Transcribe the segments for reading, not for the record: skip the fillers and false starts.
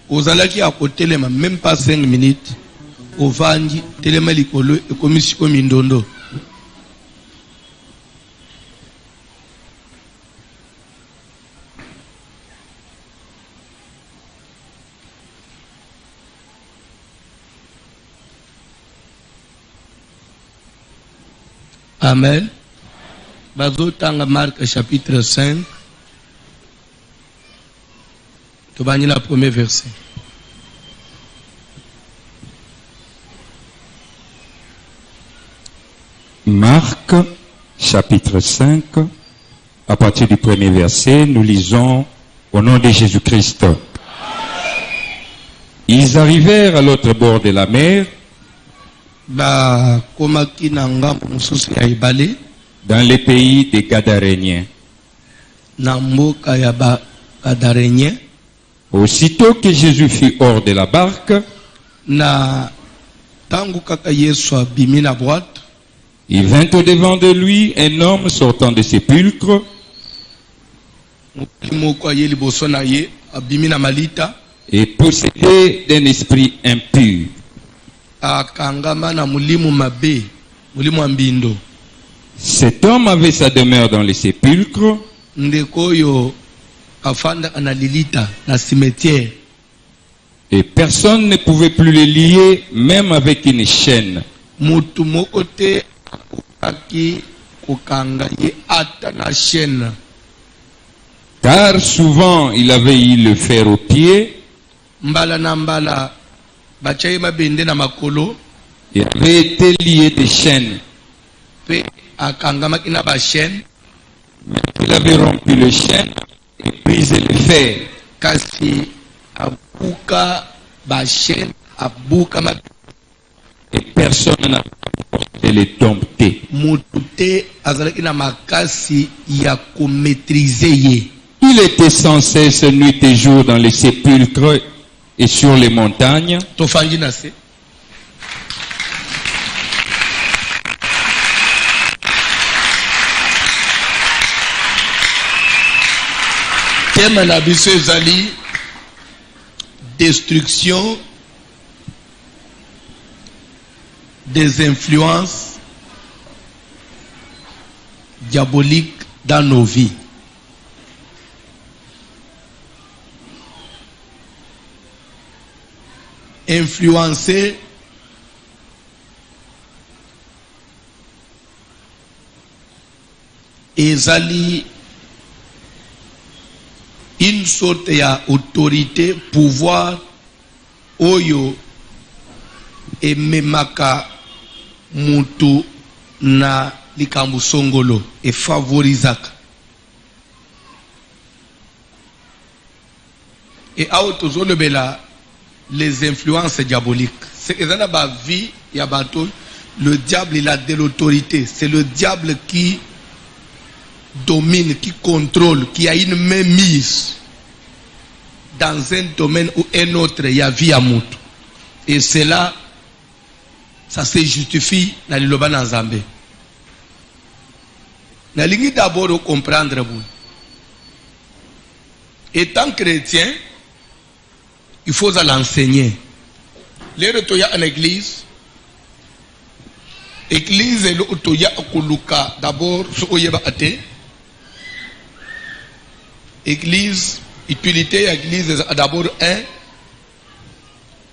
Ozalaki à côté les même pas 5 minutes. Au Vandi, Telema Likolo et Commission Mindondo. Amen. Bazotanga Marc chapitre 5. Tu vas la premier verset. Marc chapitre 5, à partir du premier verset, nous lisons au nom de Jésus-Christ. Ils arrivèrent à l'autre bord de la mer, Dans le pays des Gadaréniens. Aussitôt que Jésus fut hors de la barque, il vint au-devant de lui un homme sortant de sépulcre, et possédé d'un esprit impur. Cet homme avait sa demeure dans les sépulcres, et personne ne pouvait plus le lier, même avec une chaîne. Car souvent il avait eu le fer aux pieds, et avait été lié des chaînes. Mais il avait rompu les chaînes et brisé le fer. Et personne n'a pu les dompter. Il était sans cesse nuit et jour dans les sépulcres et sur les montagnes. Destruction des influences diaboliques dans nos vies. Influencer ezali une sorte d'autorité, pouvoir, oyo ememaka mutu na likambo songolo et favorisaka. Et autozolobela les influences diaboliques. C'est que dans la vie, il y a le diable, il a de l'autorité. C'est le diable qui domine, qui contrôle, qui a une mainmise dans un domaine ou un autre, il y a vie à Moutou. Et cela, ça se justifie dans le Loban en Zambé. Nous allons d'abord comprendre. Étant chrétien, il faut l'enseigner. Les retoya en église, église et l'autoya akuluka d'abord, ce oyeba ate. Église, utilité église d'abord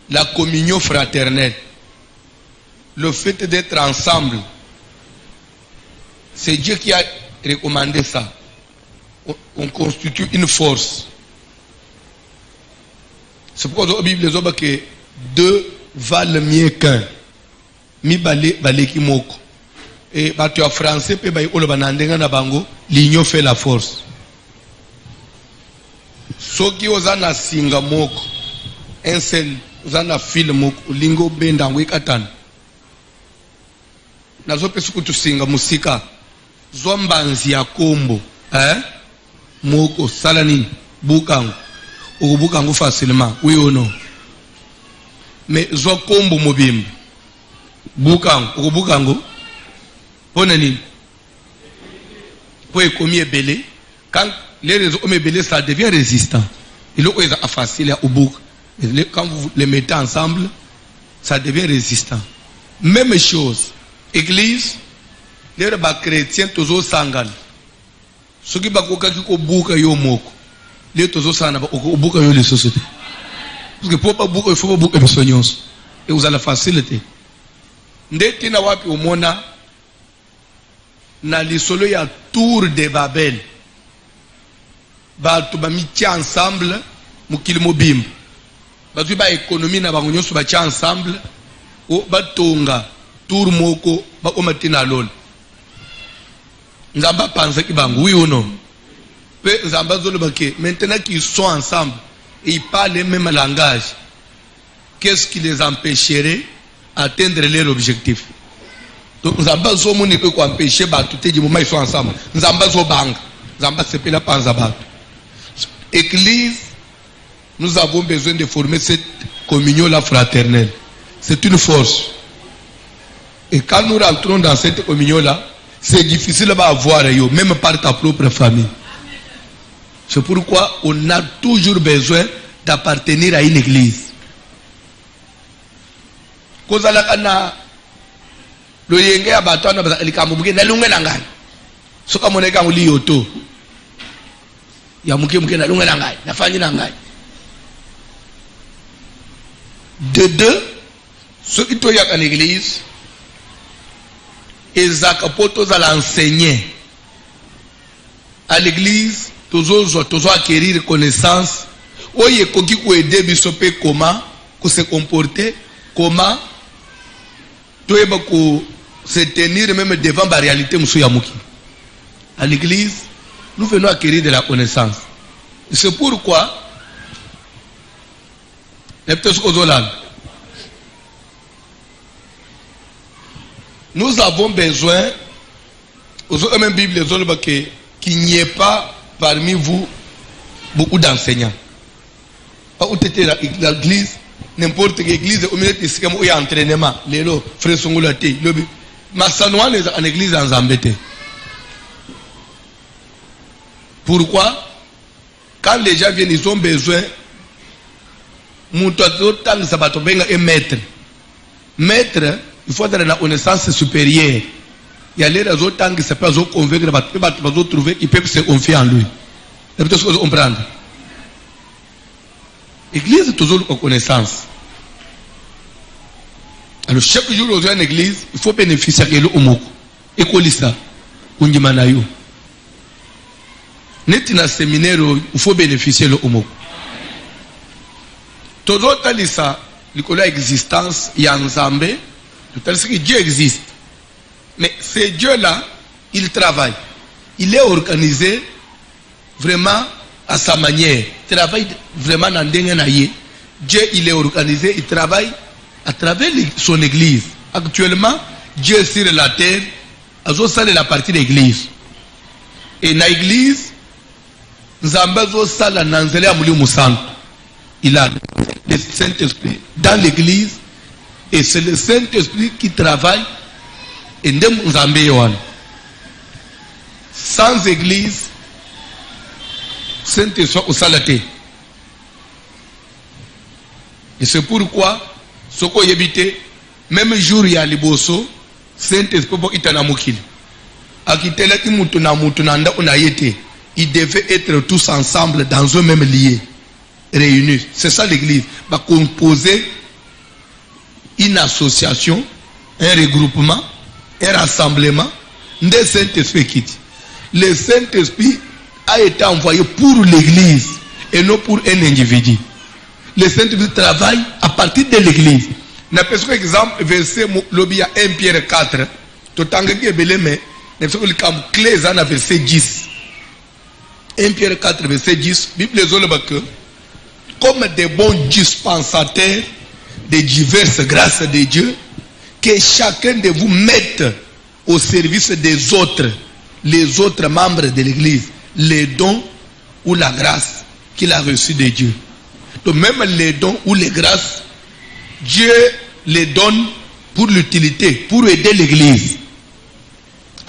la communion fraternelle. Le fait d'être ensemble, c'est Dieu qui a recommandé ça. On constitue une force. C'est pourquoi dans la Bible, les hommes que 2 valent mieux qu'un. Mi balé ki moko. Et tu as français, pe ba yolo banandenga na bango, l'union fait la force. Soki ozana singa moko, un seul, ozana fil moko, lingo benda wekatan. Nazo pe suku tu singa musika, zombanzi ya kombo, moko salani bukango. Ubukango facilement, oui ou non? Mais zo kombo mobimbe. Bukango, ubukango. Ponani. pour économiser belé. Quand les réseaux belé, ça devient résistant. Et là, c'est facile au bout. Quand vous les mettez ensemble, ça devient résistant. Même chose. Église, les chrétiens, toujours sangal. Ceux qui ont beaucoup de moko, les toujours sangal, beaucoup de sociétés. Parce que pour pas beaucoup, il faut pas beaucoup de soignants. Et vous avez la facilité. Ndeti na wapi umona na lisolo ya tour de Babel. Ba tuba mitia ensemble mukili mobimba. Ba tuba économie na bango nyonso ba tia ensemble o batonga tour moko ba omatina lol. Nzamba pense ki bango oui ou non. Pe nzamba zolo bake maintenant qu'ils sont ensemble et ils parlent le même langage. Qu'est-ce qui les empêcherait d'atteindre leur objectif? Donc nous avons besoin de nous empêcher tout le moment ils sont ensemble. Nous avons besoin de banque. Nous avons besoin de la panzabat. Église, nous avons besoin de former cette communion-là fraternelle. C'est une force. Et quand nous rentrons dans cette communion-là, c'est difficile à avoir, même par ta propre famille. C'est pourquoi on a toujours besoin d'appartenir à une église. Kozala kana lo yenge ya batwana likambuke na lunga nangai soka moneka nguli yoto ya muke na lunga nangai nafanya nangai de deux ceux qui toya à l'église ezaka poto za l'enseigner à l'église toujours acquérir connaissance oye koki ko aider biso pe comment se comporter comment se tenir même devant la réalité à l'église, nous venons acquérir de la connaissance. C'est pourquoi nous avons besoin, aux même Bible, qu'il n'y ait pas parmi vous beaucoup d'enseignants. Pas où l'église. N'importe quelle église, au milieu de ce qu'il y a entraînement, les frères sont là, mais ça nous en église en Zambété. Pourquoi? Quand les gens viennent, ils ont besoin, et maître. Maître, il faut avoir la connaissance supérieure. Il y a les autres qui ne peuvent pas convaincre, ils peuvent trouver, ils peuvent se confier en lui. Et peut-être que vous comprenez. L'église est toujours en connaissance. Alors chaque jour aux une église, il faut bénéficier de l'omoko. École ça, undimanayo. Net na séminaire, il faut bénéficier de l'omoko. Toujours talisa, l'école existence, il y a un Zambé, tout à que Dieu existe. Mais ce Dieu-là, il travaille. Il est organisé vraiment à sa manière. Il travaille vraiment dans le Dieu, il est organisé, il travaille à travers son église. Actuellement, Dieu est sur la terre, ça c'est la partie de l'église. Et dans l'église, nous avons ça la nanzele amuli musanto. Il a le Saint-Esprit dans l'église et c'est le Saint-Esprit qui travaille et nous avons sans église, Saint-Esprit au salaté. Et c'est pourquoi, ce qu'on y habite, même jour il y a les bosso, Saint-Esprit pour itana mukili. Akitela ki mutu na on a été. Ils devaient être tous ensemble dans un même lieu, réunis. C'est ça l'église. Va composer une association, un regroupement, un rassemblement de Saint-Esprit qui dit. Le Saint-Esprit a été envoyé pour l'église et non pour un individu. Le Saint-Esprit travaille à partir de l'église. N'a pas exemple verset lobby à 1 Pierre 4. Tout en que beleme, n'a pas comme clé dans verset 10. 1 Pierre 4 verset 10. Bible que comme des bons dispensateurs des diverses grâces de Dieu, que chacun de vous mette au service des autres, les autres membres de l'église, les dons ou la grâce qu'il a reçue de Dieu. Donc même les dons ou les grâces, Dieu les donne pour l'utilité, pour aider l'église.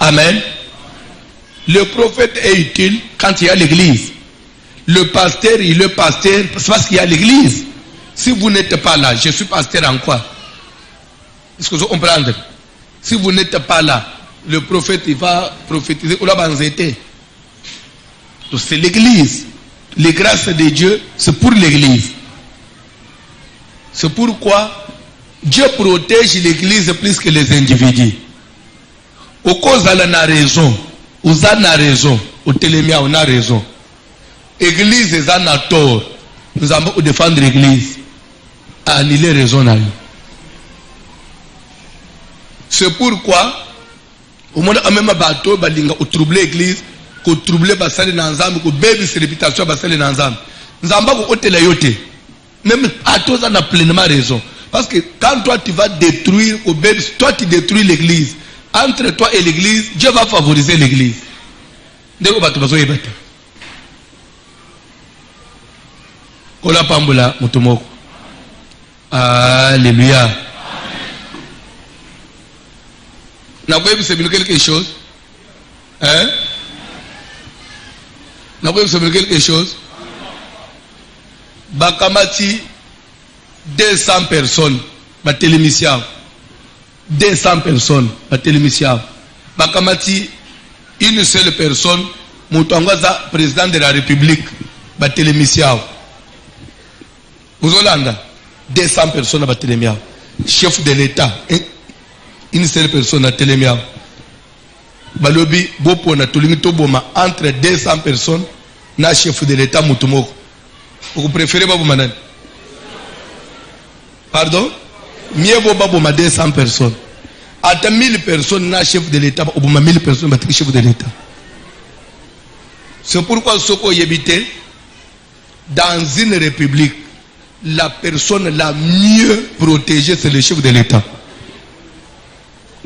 Amen. Le prophète est utile quand il y a l'église. Le pasteur, il est pasteur parce qu'il y a l'église. Si vous n'êtes pas là, je suis pasteur en quoi? Est-ce que vous comprenez? Si vous n'êtes pas là, le prophète il va prophétiser. Donc c'est l'église. Les grâces de Dieu, c'est pour l'église. C'est pourquoi Dieu protège l'église plus que les individus. Au cause de la raison, vous avez raison, au télémia on a raison. L'église est en tort. Nous avons défendre l'église. À annuler raison. C'est pourquoi au monde a même bateau balinga au troubler l'église, ko troubler basale nanzam, ko baby sa réputation basale nanzam. Nzamba ko hôtel yote. Même à toi ça a pleinement raison. Parce que quand toi tu vas détruire au baby, toi tu détruis l'église. Entre toi et l'église, Dieu va favoriser l'église. Ndeko bato bazo yebata. Kola pambola mutumoko. Alléluia. N'a pas vu quelque chose? Hein? N'a pas vu quelque chose? Bakamati 200 personnes, ma télémission. 200 personnes, ma télémission. Bakamati une seule personne, Moutangaza, président de la République, ma télémission. Vous Hollande, 200 personnes à télémission. Chef de l'État, une seule personne à télémission. Balobi, Bopo, na Tolimito Boma, entre 200 personnes, na chef de l'État, Moutumoko. Vous préférez Babou Manan? Pardon? Mieux Boma 200 personnes. À 1000 personnes, na chef de l'État, ou 1000 personnes, battre chef de l'État. C'est pourquoi Soko Yébité, dans une république, la personne la mieux protégée, c'est le chef de l'État.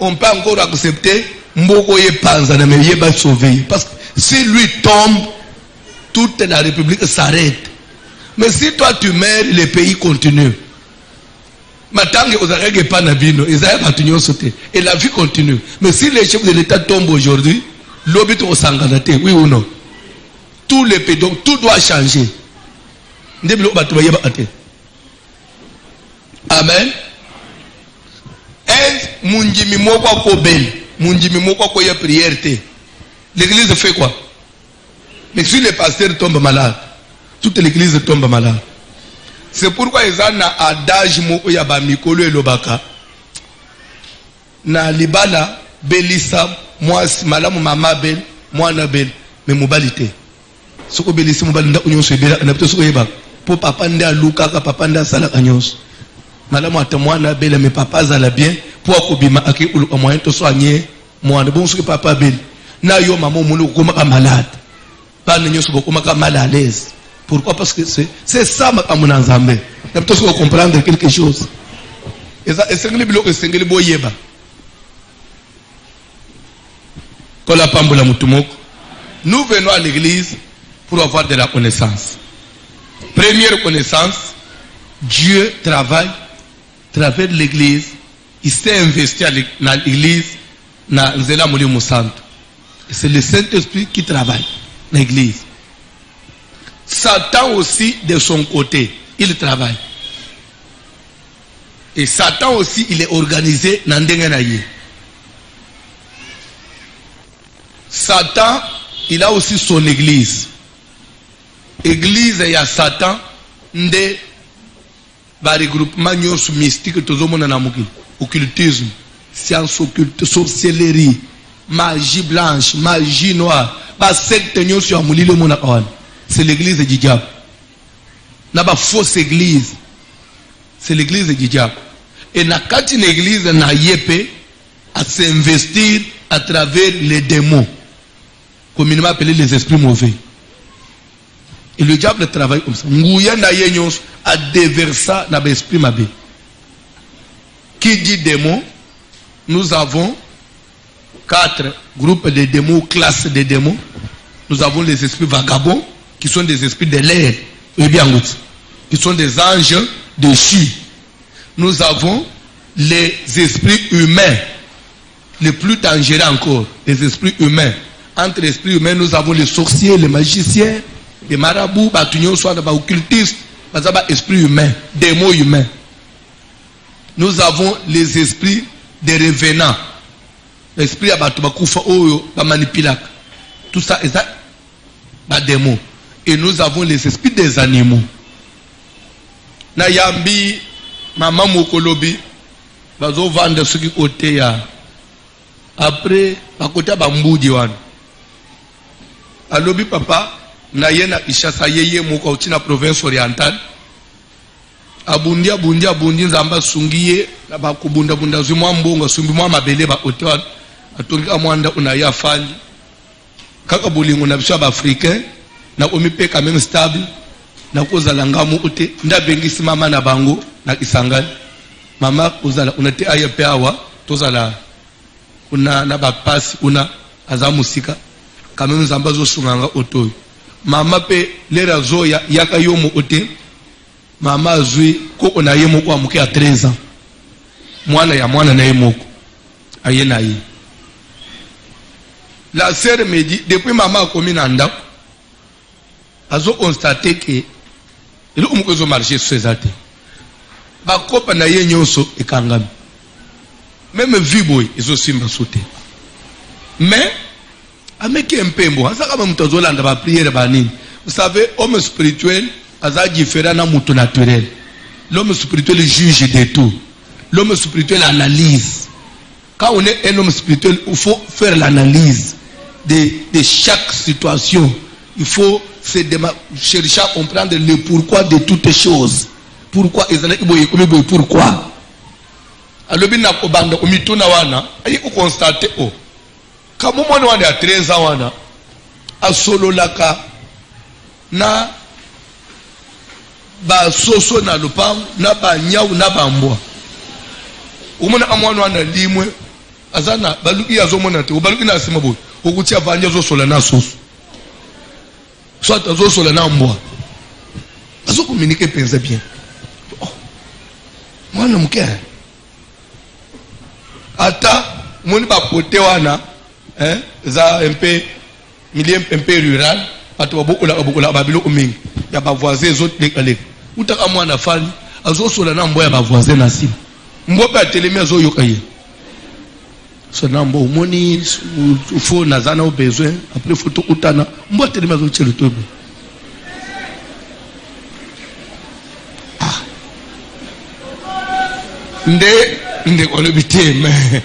On peut encore accepter Mboko Yepanza, mais il va sauver. Parce que si lui tombe, toute la république s'arrête. Mais si toi tu meurs, le pays continue. Et la vie continue. Mais si le chef de l'État tombe aujourd'hui, l'obit au Sanganate, oui ou non? Tout le pays, donc tout doit changer. Amen. Et Mundjimi Mokwa Kobel, Mundjimi Mokwa Koya prière. L'église fait quoi? Mais si le pasteur tombe malade, toute l'église tombe malade. C'est pourquoi ils ont un adage Mokoya Bamikolo et Lobaka. Na libala belisa moi malamu mama bel moi na bel mais mobilité. Soko belisa mobalinda union se bela na pto soko yeba. Pour papa nda luka ka papa nda sala anyos. Malamu atamwana bela mais papa zala bien pour akobima aki ulu moyen to soigner moi bon soko papa bel. Na yo maman mulu ko maka malade. Pas nyo soko ko maka mal à l'aise. Pourquoi? Parce que c'est ça ma mon ensemble. Na pto soko comprendre quelque chose. Et ça esengeli bilo esengeli boyeba. Nous venons à l'église pour avoir de la connaissance. Première connaissance, Dieu travaille à travers l'église. Il s'est investi dans l'église, dans Nzela Molimo Santo. C'est le Saint-Esprit qui travaille dans l'église. Satan aussi, de son côté, il travaille. Et Satan aussi, il est organisé dans Ndengenaye. Satan, il a aussi son église. Église, il y a Satan, des regroupements mystiques, occultisme, science occulte, sorcellerie, magie blanche, magie noire. C'est l'église du diable. Il y a une fausse église. C'est l'église du diable. Et dans une église, il y a à s'investir à travers les démons. Communément appelé les esprits mauvais. Et le diable travaille comme ça. Ngouya na yenyos a déversa na l'esprit mauvais. Qui dit démon? Nous avons 4 groupes de démons, classes de démons. Nous avons les esprits vagabonds, qui sont des esprits de l'air, qui sont des anges déchus. Nous avons les esprits humains, les plus dangereux encore, les esprits humains, entre l'esprit humain, nous avons les sorciers, les magiciens, les marabouts, les occultistes, l'esprit humain, des mots humains. Nous avons les esprits des revenants. L'esprit à Batoubakufa, manipulak. Tout ça est des démons. Et nous avons les esprits des animaux. Na yambi, maman mokolobi, bazo vendre ce qui côté ya. Après, à côté à Bamboudi wan. Alobi papa, na yena ishasa yeye moko utina province orientale. Abundi nzamba sungiye, na bakubunda bunda zimwa mbonga, sumbi mwa mabele ba otewa, atonga mwanda unaya fali. Kaka bolingo na biso ba africain, na omipe quand même stable, na kozala ngamu ote, nda bengisi mama na bango, na isangani. Mama kozala, unate aya pe awa, tozala, una na bapasi, una azamusika, quand même nzamba zo sunganga oto. Mama pe, lera zo ya, yaka yomo ote, mama azui, ko ona ye moko amuke a 13 ans. Mwana ya mwana na ye moko. Aye na ye. La sœur me dit, depuis maman a commis un ndako, azo constaté que il a marché sur ses athées. Bakopa na ye nyonso ekangami. Même viboy izo simba sauté. Mais ameki mpembo, asa kama mtu landa ba prière ba nini. Vous savez, homme spirituel aza différent na mutu naturel. L'homme spirituel juge de tout. L'homme spirituel analyse. Quand on est un homme spirituel, il faut faire l'analyse de chaque situation. Il faut chercher à comprendre le pourquoi de toutes choses. Pourquoi pourquoi. Alors, il y a constaté que quand on a 13 ans, à solo laka, na ba soso na lupang, na ba nyau, na ba mbwa. Umona amwana na limwe, azana, baluki ya zomo na te, baluki na simabu, ukutia vanya zo sola na soso. Soit zo sola na mbwa. Azo communiquer pensa bien. Oh, mwana mke. Ata, moni ba pote wana, za milieu un peu rural, atu beaucoup la babilo umingi, ya ba voisin zot dekale. Utaka mwana fali, azo sola na mbwa ya ba voisin na simu. Mbwa pa telemi azo yokaye. So na mbwa umoni, ufo nazana au besoin, après photo utana, mbwa telemi azo chelo tobe. Nde kwa lobite me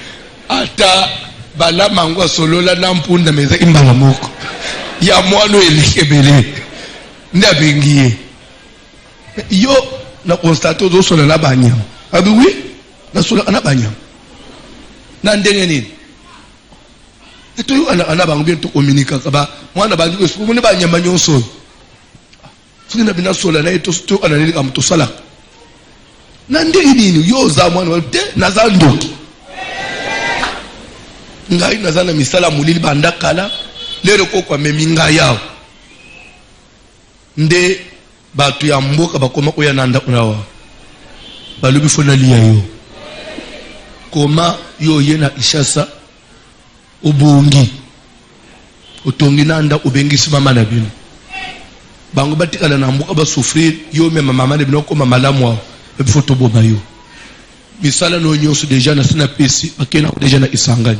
ata bala mangwa solola na mpunda meza imbala moko ya mwano elikebele nda bengiye yo na constate zo solola banya abi oui na solola na banya na ndenge nini eto yo ana bango bien to communiquer ka ba mwana ba ndiko siku mune banya manyonso sini na bina solola na eto to ana nini kam to sala na ndenge nini yo za mwana wa te na za ndoki ngai nazana misala mulili banda kala lero ko kwa meminga yao nde batu ya mboka bakoma oya nanda unawa balubi fona liya yo koma yo yena ishasa ubungi utongi nanda ubengisi mama na bino bango batikala na mboka ba souffrir yo mema mama na bino koma malamu wao ebifoto boba yo misala no nyonso deja na sina pesi akena deja na isangani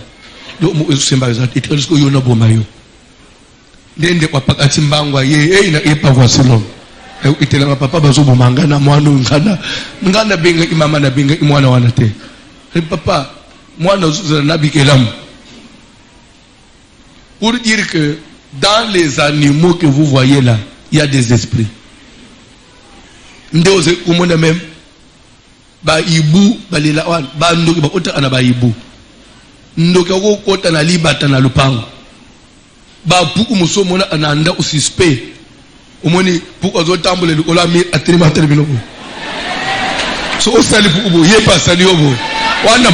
lo mu esemba za iteliko yo na boma yo ndende kwa pakati mbangwa ye na epa voisilo itela papa bazo bomanga na mwana ngana benga imama na benga imwana wana te papa mwana uzana nabi kelam pour dire que dans les animaux que vous voyez là il y a des esprits ndoze umona même ba ibu balila wan ba ndoki ba ota ana ba ibu ndoki ko kota na libata na lupango ba puku musomo na ananda usispe umoni puku azo tambule likola mi atrima termino so osali puku bo yepa sali obo wana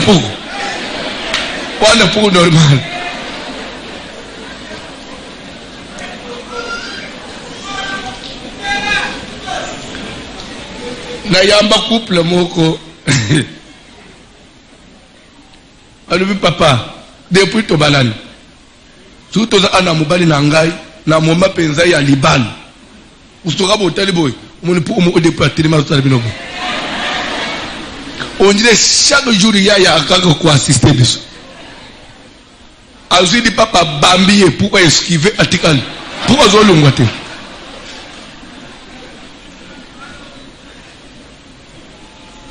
puku normal na yamba couple moko alubi papa depuis to balani Surtout ça ana mobali na ngai na moma penza ya libal. Ustoka botali boy. On pour mo déplacer ma ça binobo. On dirait chaque jour il y a quelqu'un qui assiste biso. Azui di papa bambier pourquoi esquiver article. Pourquoi zolongwa te?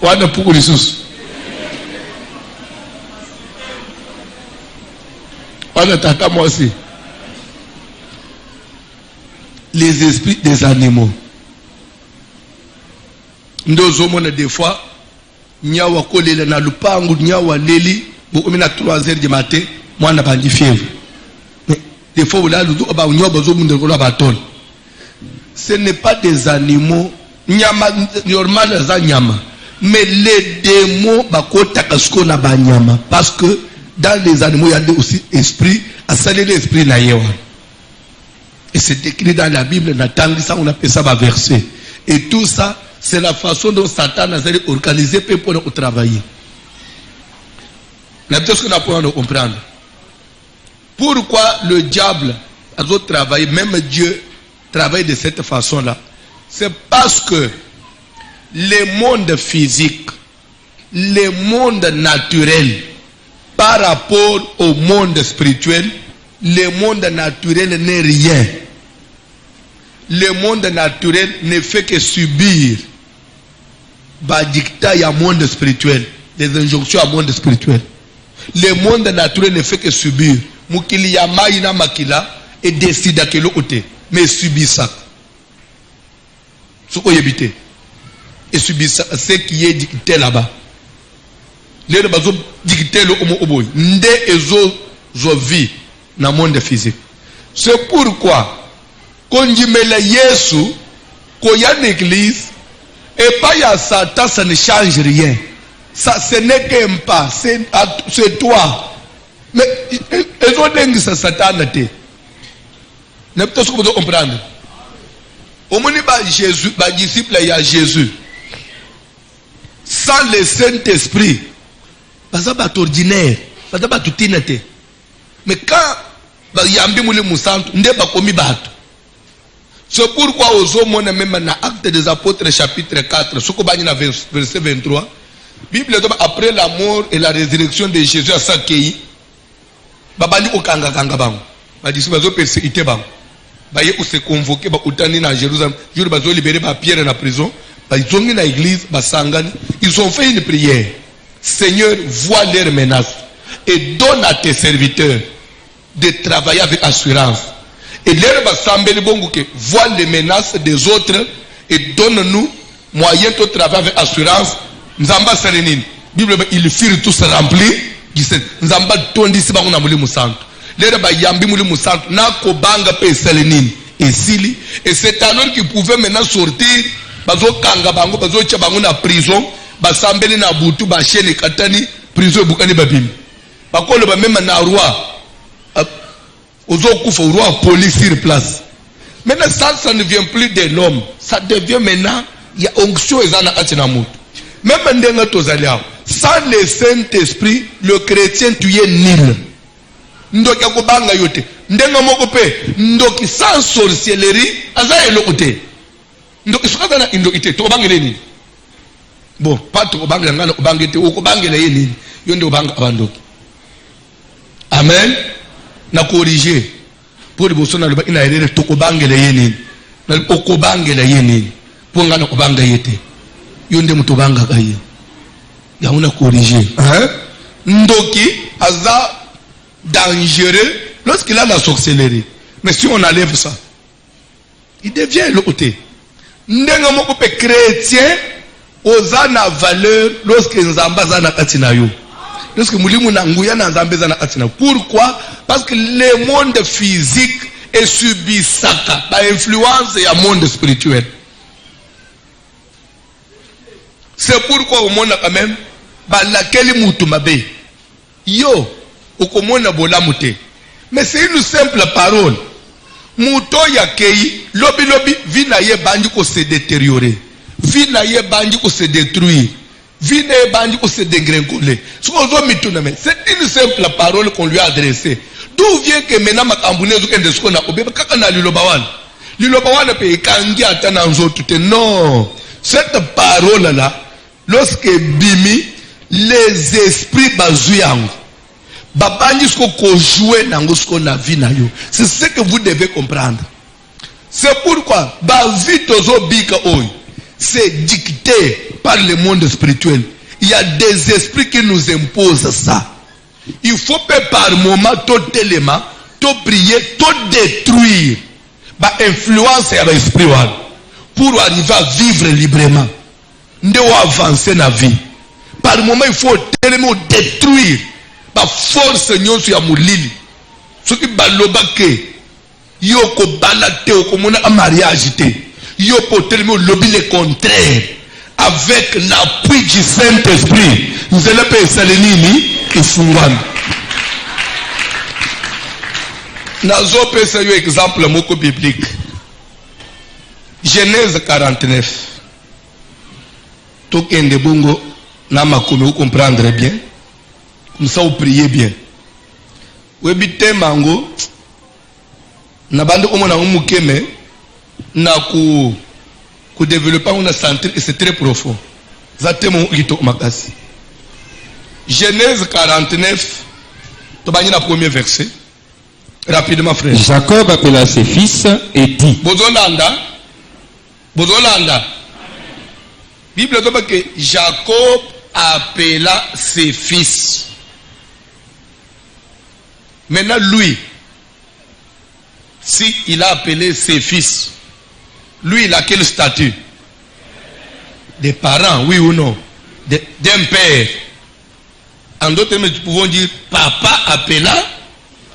Wana pour les sous. Wana tata moi aussi. Les esprits des animaux. Ndozo mona des fois nyawa kolela na lupangu nyawa leli bo omina 3h du matin mwana bandi fièvre. Des fois là ludo ba nyoba zo munde ko la baton. Ce n'est pas des animaux nyama normal za nyama. Mais les démons bakotaka sko na banyama parce que dans les animaux il y a aussi esprit, à saler l'esprit na yewa. Et c'est écrit dans la Bible, ça on appelle ça un verset. Et tout ça, c'est la façon dont Satan a organisé pour travailler. La chose qu'on a pour nous comprendre. Pourquoi le diable a travaillé, même Dieu travaille de cette façon-là? C'est parce que le monde physique, le monde naturel, par rapport au monde spirituel, le monde naturel n'est rien. Le monde naturel ne fait que subir les dictats à monde spirituel, les injonctions à monde spirituel. Le monde naturel ne fait que subir. Mukili ya maïna makila et décide à quel côté, mais subit ça. Ce qu'on y habite. Et subit ça, ce qui est dicté là-bas. Les gens qui dicté le homo oboy. Nde ezo zo vie dans le monde physique. C'est pourquoi quand on met Yesu, quand il y a une église, et pas il y a Satan, ça ne change rien. Ça, ce n'est qu'un pas, c'est toi. Mais ils ont dit que c'est Satan. Ne peut-être que vous comprendre. Au moment où Jésus, les disciples, il y a Jésus. Sans le Saint-Esprit, ça va être ordinaire, ça va être tout. Mais quand il y a un peu de moussant, il n'y a pas commis bateau. C'est pourquoi aux hommes, même dans l'acte des apôtres, chapitre 4, ce qu'on va dire verset 23, la Bible dit après la mort et la résurrection de Jésus à Sakéi, babali okanga kanga bango. Ba disi bazo persécuter bango. Ba ye ou se convoquer ba utani na Jérusalem, jour bazo libérer ba Pierre na prison, ba zongi na église, ba sangani, ils ont fait une prière. Seigneur, vois leurs menaces et donne à tes serviteurs de travailler avec assurance. Et l'air va sembler bon que vois les menaces des autres et donne-nous moyen de travailler avec assurance. Nzamba Serenine. Bible ils furent tous remplis. Nzamba tondi si bango na muli musanto. L'air va yambi muli musanto na kobanga pe Serenine. Et sili et c'est alors qu'ils pouvaient maintenant sortir. Bazo kanga bango bazo tia bango na prison. Basambeli na butu ba chaîne katani prison bukani babim. Bakolo ba même na roi. Aux autres roi police sur place. Maintenant ça ne vient plus de l'homme, ça devient maintenant il y a onction et zana atinamut. Même ndenga tozalia, sans le Saint-Esprit, le chrétien tu es nul. Ndoki akobanga yote. Ndenga moko pe, ndoki sans sorcellerie, aza elokote. Ndoki sokata ndoki te, to bangele ni. Bon, pas to bangele ngana obangete, okobangele yeni. Yonde obanga abandoki. Amen. Na corriger pour les bosona le ina erreur to kobangela yeni na okobangela yeni pour ngana kobanga yete yonde mutobanga kaye ya una corriger ndoki aza dangereux lorsqu'il a la sorcellerie, mais si on enlève ça il devient le côté ndenga moko pe chrétien ozana valeur lorsque nzamba zana katina yo. Pourquoi? Parce que le monde physique est subi par influence et un monde spirituel. C'est pourquoi au monde quand même, laquelle moutou mabe. Yo, au komona bola mouté. Mais c'est une simple parole. Mouto ya kei, lobi lobi, vi na ye bandi ko se détériorer. Vi na ye bandi ko se détruire. C'est une simple parole qu'on lui a adressée. D'où vient que maintenant makambunezo kende skona obeba kaka na liloba wana. Liloba wana pe ikangi ata na nzoto te. Non. Cette parole là, lorsque bimi les esprits bazuyang babandi sko ko jouer nango sko na vie na yo. C'est ce que vous devez comprendre. C'est pourquoi ba vie tozo bika oy, c'est dicté par le monde spirituel. Il y a des esprits qui nous imposent ça. Il faut pas par moment tout élément, tout prier, tout détruire. Bah influence à l'esprit pour arriver à vivre librement. Nous avancer dans la vie. Par moment il faut tellement détruire. Bah force nyon sur amulili. Ce qui baloba ke yoko balate oko mona a mariage te. Yoko tellement lobby le contraire. Avec l'appui du Saint-Esprit, nous allons payer Salenini et Fungwan. Nous allons payer un exemple moko biblique. Genèse 49. Tout ce que bongo nama vous comprendre bien. Comme ça vous priez bien. Vous habitez mango. Nabando omo na umukeme na ku développer un centre et c'est très profond. Genèse 49, le premier verset. Rapidement, frère. Jacob appela ses fils et dit. Bozolanda. Bible dit que Jacob appela ses fils. Maintenant, lui, si il a appelé ses fils, lui, il a quel statut? Des parents, oui ou non? D'un père. En d'autres termes, nous pouvons dire papa appela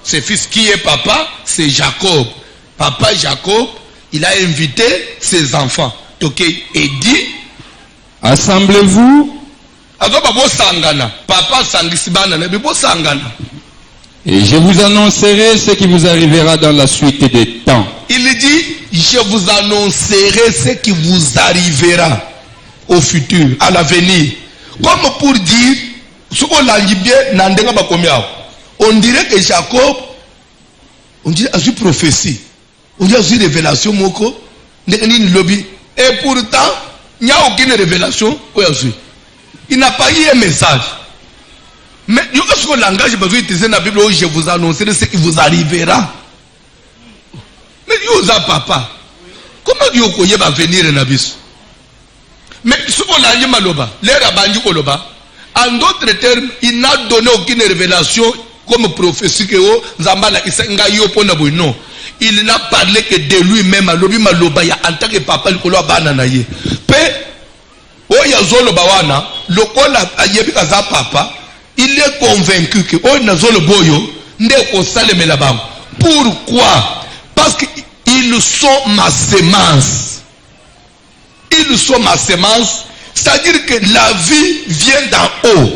ses fils. Qui est papa? C'est Jacob. Papa Jacob, il a invité ses enfants. Donc, il dit assemblez-vous. Papa sangisibana, et je vous annoncerai ce qui vous arrivera dans la suite des temps. Il dit, je vous annoncerai ce qui vous arrivera au futur, à l'avenir. Comme pour dire, on dirait que Jacob, on dirait a eu prophétie, on dirait a eu révélation, et pourtant, il n'y a aucune révélation. Il n'a pas eu un message. Mais il y a un langage utiliser dans la Bible où je vous annoncerai ce qui vous arrivera. Mais il y a papa. Comment il va venir dans la vie? Mais ce qu'on a dit, en d'autres termes, il n'a donné aucune révélation comme prophétie que non. Il n'a parlé que de lui-même. En tant que papa, il a bananaye. Papa, il est convaincu que pourquoi? Parce qu'ils sont ma semence. Ils sont ma semence. C'est-à-dire que la vie vient d'en haut.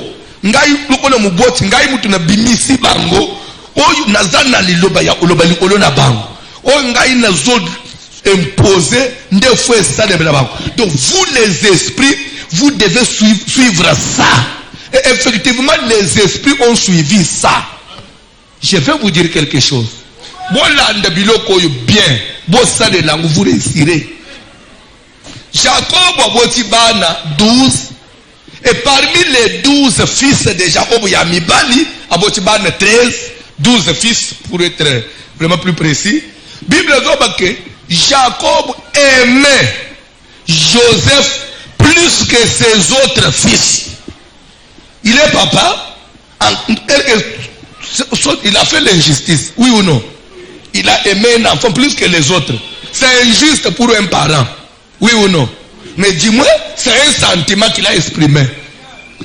Donc vous les esprits, vous devez suivre ça. Et effectivement, les esprits ont suivi ça. Je vais vous dire quelque chose. Bien, vous réussirez. Jacob a 12. Et parmi les 12 fils de Jacob, il y a Mibali, a 13. 12 fils, pour être vraiment plus précis. Bible dit que Jacob aimait Joseph plus que ses autres fils. Il est papa, il a fait l'injustice, oui ou non? Il a aimé un enfant plus que les autres. C'est injuste pour un parent, oui ou non? Mais dis-moi, c'est un sentiment qu'il a exprimé.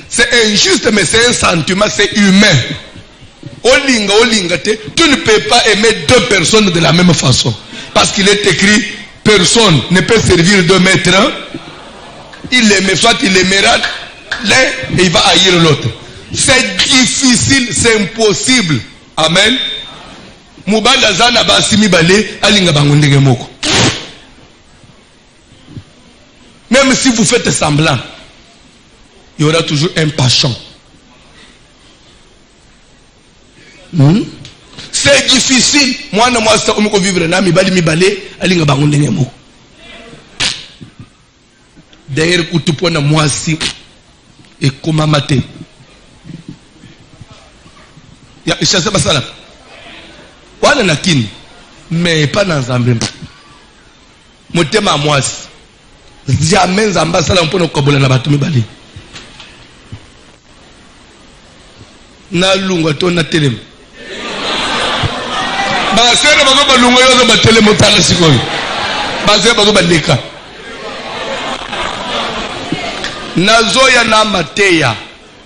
C'est injuste, mais c'est un sentiment, c'est humain. Tu ne peux pas aimer deux personnes de la même façon. Parce qu'il est écrit, personne ne peut servir deux maîtres. Il aime, soit il aimera l'un et il va haïr l'autre. C'est difficile, c'est impossible. Amen. Même si vous faites semblant, il y aura toujours un passion. C'est difficile. Moi, ça, on peut vivre na mibali mibale, alinga bangonde nyamo. D'ailleurs, kutupo na mwasi et comment mater. Ya chasse basala. Wana nakini, mais pas dans Zambé. Motema mwasi. Jamais Zamba sala mpono kobola na batu mibali. Na lunga to na telem. Ba sere bazo ba lunga yo ba telem tala sikoyo. Ba sere bazo ba leka. Nazoya na mateya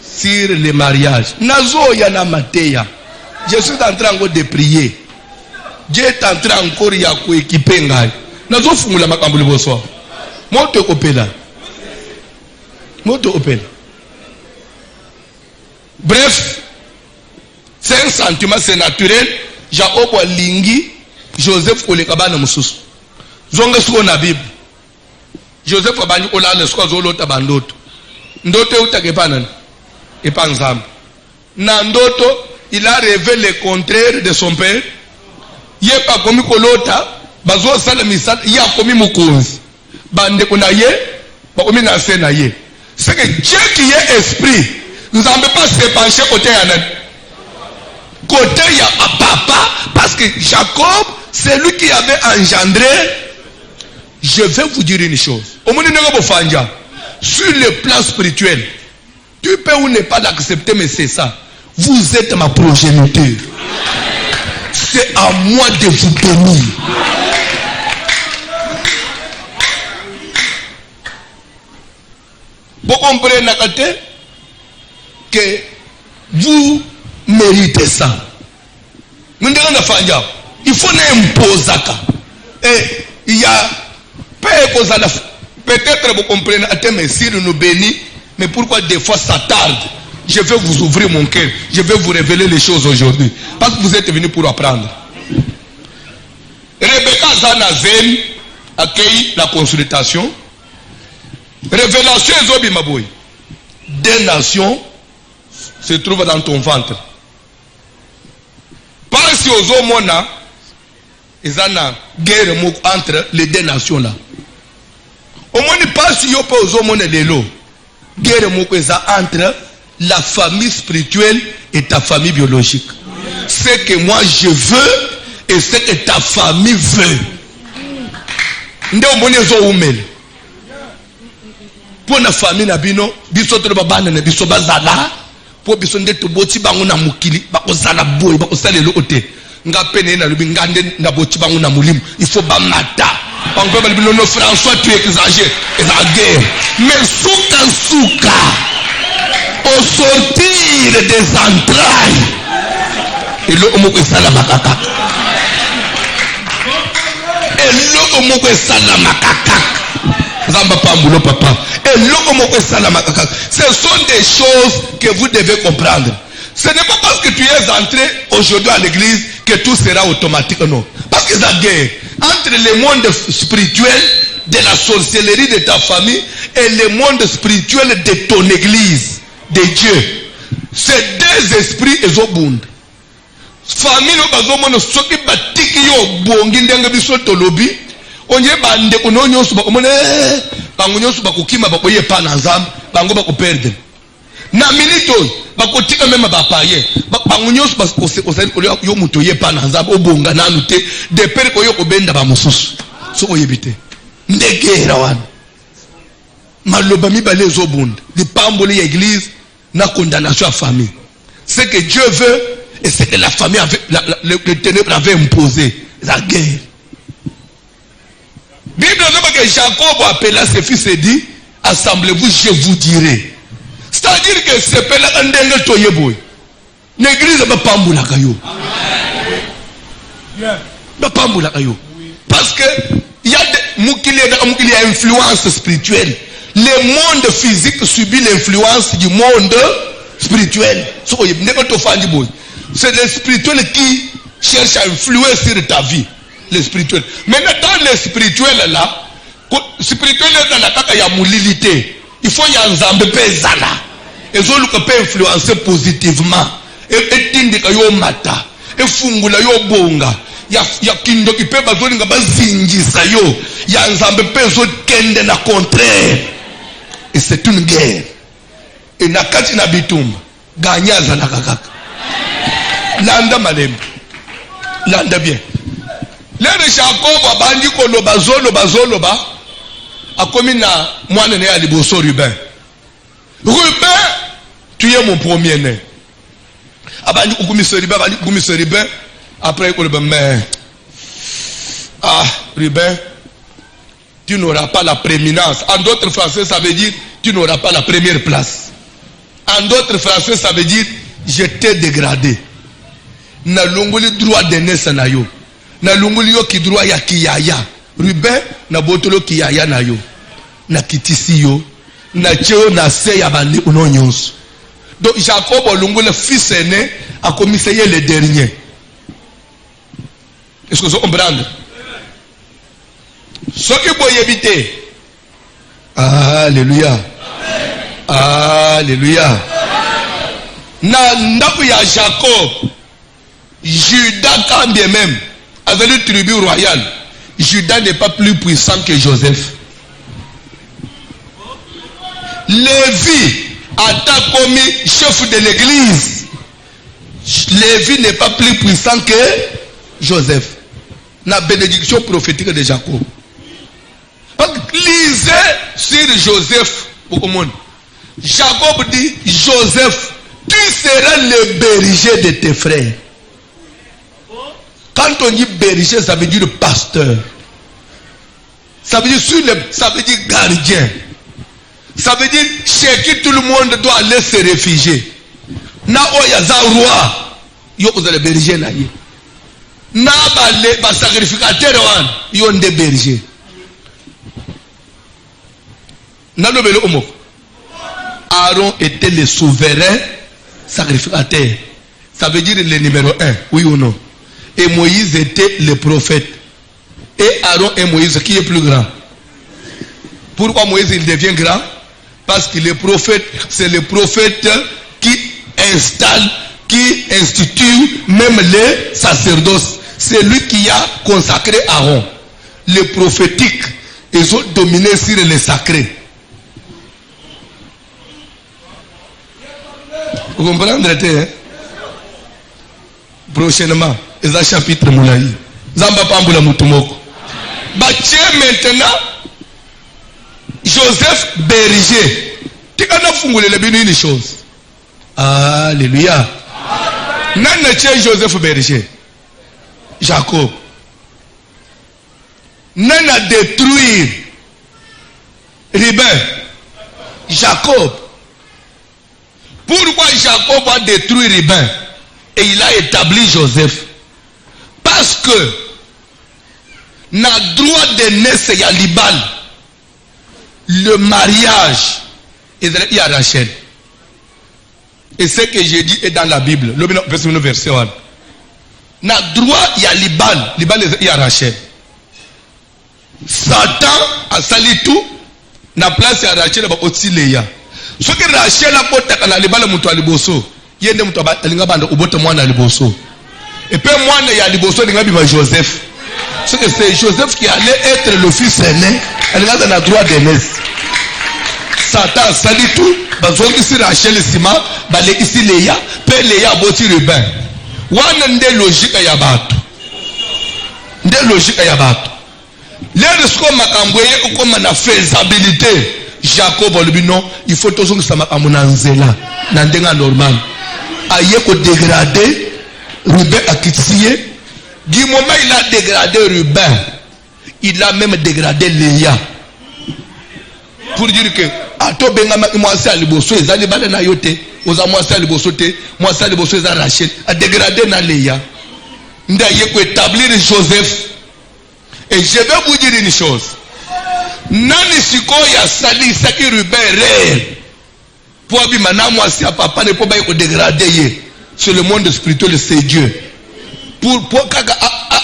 sur le mariage. Nazoya na mateya. Je suis en train de prier. Dieu est en train encore ya ko équiper ngai. Nazo fungula makambo liboso. Moto opela. Moto opela. Bref, c'est un sentiment, c'est naturel. Jacob Lingi, Joseph Kolekabana Mususu. Zonga suko na Bible. Joseph abani olale suko zolota bandoto. Ndoto utakepana epanzam. Na ndoto, il a révélé le contraire de son père. Yepa komi kolota, bazo sala misala, ya komi mukonzi. Bande kuna ye, ba komi na se na ye. C'est que Dieu qui est esprit, nous n'avons pas se pencher côté anan. Côté il y a papa, parce que Jacob, c'est lui qui avait engendré. Je vais vous dire une chose. Au moment où sur le plan spirituel, tu peux ou ne pas l'accepter, mais c'est ça. Vous êtes ma progéniture. C'est à moi de vous bénir. Vous comprenez que vous méritez ça. Il faut n'imposer. Et il y a peut-être vous comprenez, mais si nous bénit, mais pourquoi des fois ça tarde? Je vais vous ouvrir mon cœur, je vais vous révéler les choses aujourd'hui. Parce que vous êtes venus pour apprendre. Rebecca Zanazen accueille la consultation. Révélation Zobi Maboui. Des nations se trouvent dans ton ventre. Parce aux homona, ils ont une guerre entre les deux nations là. Au moins, pas si vous aux homona les lots. Guerre entre la famille spirituelle et ta famille biologique. Ce que moi je veux et ce que ta famille veut. Pour la famille nabino, biso to babana na biso bazala, pour biso ndeto boti bango na mukili, bako zala boy, bako sale lokote. Nga pene na lubi ngande na boti bango na mulimu, il faut bamata. Bango ba libino no François tu exagères, et la guerre. Mais souka au sortir des entrailles, et le homo que sala makaka. Et le homo que sala makaka. Papa. Ce sont des choses que vous devez comprendre. Ce n'est pas parce que tu es entré aujourd'hui à l'église que tout sera automatique, non. Parce que la guerre entre le monde spirituel de la sorcellerie de ta famille et le monde spirituel de ton église, de Dieu. C'est deux esprits et zobund. Famille no bazomono soki batiki yo bongi ndenge biso tolobi. Onye bande kunonyo suba omone bangonyo suba kukima bakoye pa na nzambe bango bakoperde na minito bakotika mema bapaye bangonyo suba osali ko yo muto ye pa na nzambe obonga nanu te de pere ko yo kobenda ba mususu so oyebite ndegera wana maloba mibale zobunda dipamboli ya église na condamnation à famille. Ce que Dieu veut et ce que la famille avait le ténèbre avait imposé, la guerre. Bible dit que Jacob appela ses fils et dit, assemblez-vous, je vous dirai. C'est-à-dire que c'est pas la ndenge toyeboy. L'église va pas mbula kayo. Va pas mbula kayo. Parce que il y a des influence spirituelle. Le monde physique subit l'influence du monde spirituel. C'est le spirituel qui cherche à influer sur ta vie. Le spirituel. Maintenant, dans le spirituel là, spirituel dans la kaka ya moulilité. Il faut y ensemble pesala. Et zo luka peut influencer positivement. Et tindi kayo mata. efungula yo bonga ya kindoki pe bazolinga bazingisa yo ya nzambe pe zokende na contraire. Et c'est une guerre. Et nakati na bitumba ganyaza na kakaka. Landa malembe. Landa bien. Lere Jacob abandi ko lobazoloba akomi na mwana ne ya liboso Ruben. Ruben, tu es mon premier-né. Abandi ukumise Ruben après ko mais Ruben, tu n'auras pas la prééminence. En d'autres français, ça veut dire tu n'auras pas la première place. En d'autres français, ça veut dire je t'ai dégradé. Na longoli droit de naissance na yo. Na longoli yo ki droit ya kiyaya. Ruben na botolo kiyaya na yo. Na kitisi yo. Na cheo na se ya bandi unonyonso. Donc Jacob longoli le fils aîné a commis le dernier. Est-ce que vous comprenez? Ce qui peut éviter. Alléluia. Alléluia. Na ndaku ya Jacob, Judas quand bien même, avec le tribu royal, Judas n'est pas plus puissant que Joseph. Lévi a commis chef de l'église. Lévi n'est pas plus puissant que Joseph. La bénédiction prophétique de Jacob. Lisez sur Joseph au monde. Jacob dit, Joseph, tu seras le berger de tes frères. Quand on dit berger, ça veut dire pasteur. Ça veut dire gardien. Ça veut dire chez qui tout le monde doit aller se réfugier. Na oyaza roi, yo le berger na ye. Na ba sacrificateur wan, yo nde berger. Na lo belo omo. Aaron était le souverain sacrificateur. Ça veut dire le numéro 1, oui ou non? Et Moïse était le prophète. Et Aaron et Moïse, qui est plus grand? Pourquoi Moïse il devient grand? Parce que le prophète, c'est le prophète qui installe, qui institue même les sacerdoces. C'est lui qui a consacré Aaron. Le prophétique, ils ont dominé sur les sacrés. Vous comprenez, hein? Prochainement, ils ont chapitre Moulaï. Zamba Pambula Moutoumoko. Bâtir maintenant Joseph berger. Tu as fungulé une chose. Alléluia. Nana Joseph berger. Jacob. Nana détruire Ruben. Jacob. Pourquoi Jacob a détruit Ruben et il a établi Joseph? Parce que na droit de naissance ya Libal, le mariage, il y a Rachel. Et ce que j'ai dit est dans la Bible. Le verset 1. Na droit il y a Libal, il y a Rachel. Satan a sali tout, na place ya Rachel ba otsi Léa. Ce que Rachel a porté na Libal muto aliboso, yende muto alinga banda ubota mwana aliboso. Et puis mwana ya aliboso linga biba Joseph. Ce que c'est Joseph qui allait être le fils aîné, elle a dans la droit d'aînesse. Satan sali tout, bazongi si Rachel sima, bale ici Léa, pe Léa boti Ruben. Wana nde logique ya bato. Nde logique ya bato. Les risques makamboye comme na faisabilité. Jacob olubino, il faut toujours que ça m'a amunanzela, nandenga normal. Aye ko dégrader Ruben a quitté. Du moment il a dégradé Ruben, il a même dégradé Léa. Pour dire que ato benga moi c'est aliboso ezali bale na yote, oza moi c'est aliboso te, moi c'est aliboso eza Rachel, a dégradé na Léa. Nda ye ko établir Joseph. Et je vais vous dire une chose. Nani sikoya sali saki Ruben rêve. Pour abimana moi si papa ne peut pas ko dégrader ye. Sur le monde spirituel c'est Dieu. Pour kaga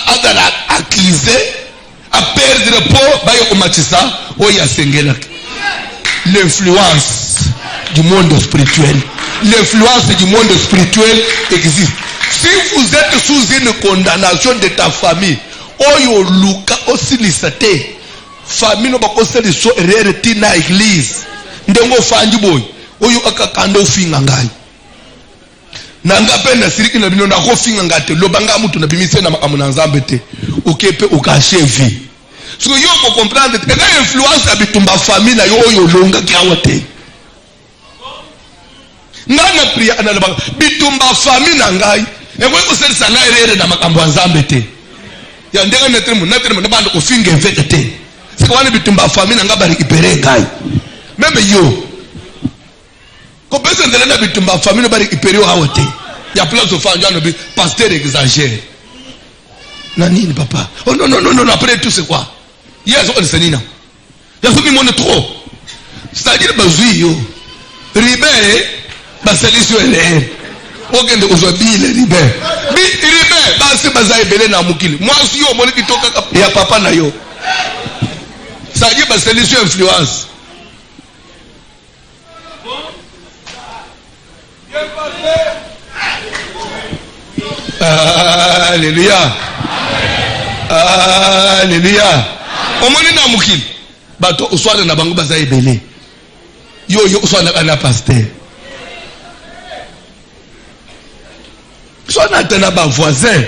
agala accuser à perdre pour bayo komatisa oya sengela. L'influence du monde spirituel. L'influence du monde spirituel existe. Si vous êtes sous une condamnation de ta famille, oyo luka osilisate famille no bakoseli so erere na église ndengo fanji boy oyo akakanda ofinga ngai nanga pena siriki na bino na kofinga ngate lobanga mutu na bimise na makamu na nzambe te okepe okachevi so yo ko comprendre que na influence abitumba famille na yo oyo longa kiawa te ngana priya na bitumba famille na ngai eko ko selisa ngai erere na makambo nzambe te ya ndenge netremo na bando kofinga evete te c'est wani bitumba famille nga bari ipere ngai même yo ko pesa ndele na bitumba famille bari ipere hawo te ya place of fanja no bi pasteur exagère na nini papa oh non après tout c'est quoi yes on sait nina ya so mi mone trop c'est-à-dire bazui yo ribe baselisio ele okende uzobile ribe basi bazai bele na mukili mwasi yo moni kitoka ya papa na yo ça dit baselisio influence alléluia alléluia omoni na mukili bato uswana na bango bazai bele yo uswana na pasteur soit na ba voisin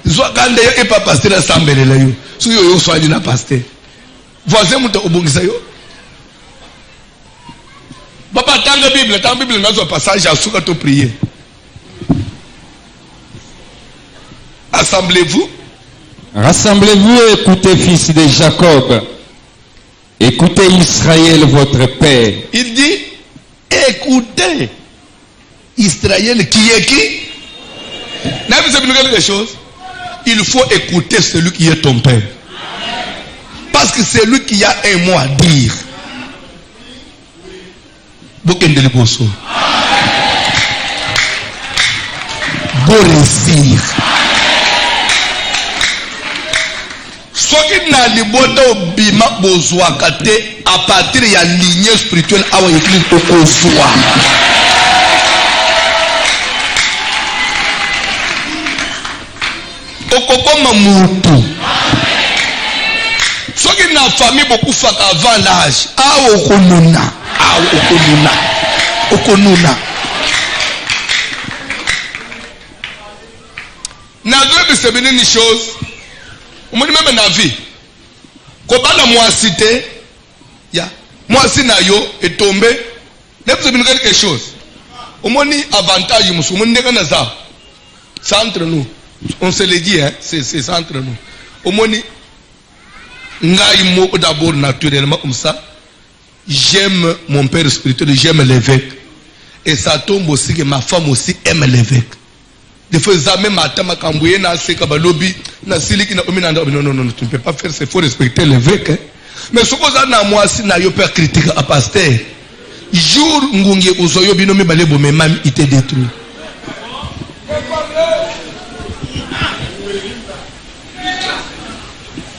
soit quand et pas pasteur assemblée là yo so yo soit na pasteur voisin muto obongisa yo papa tanga bible nazo passage à souka to prier rassemblez-vous et écoutez fils de Jacob, écoutez Israël votre père. Il dit écoutez Israël qui est qui. Vous savez quelque chose? Il faut écouter celui qui est ton père. Parce que c'est lui qui a un mot à dire. Bokendele boso. Beau réussir. Soki na liboto bima bozwa kate à partir ya lignée spirituelle awa église okozwa. Okokoma mutu soki na famille bokufaka avant l'âge okonuna na deux c'est une chose omoni même na vie kobana mwasi te ya mwasi na yo etombe na c'est quelque chose omoni avantage musu omoni ndeka na za centre nous. On se le dit, hein? C'est ça entre nous. Au moins, d'abord naturellement comme ça. J'aime mon père spirituel, j'aime l'évêque. Et ça tombe aussi que ma femme aussi aime l'évêque. Des fois, jamais ma tante kambouye na se kabalobi na siliki na omina non, tu ne peux pas faire, c'est faut respecter l'évêque. Hein? Mais ce que na moi si na yo père critique à pasteur. Jour ngungi uzoyo binomi balebo mais même il te détruit.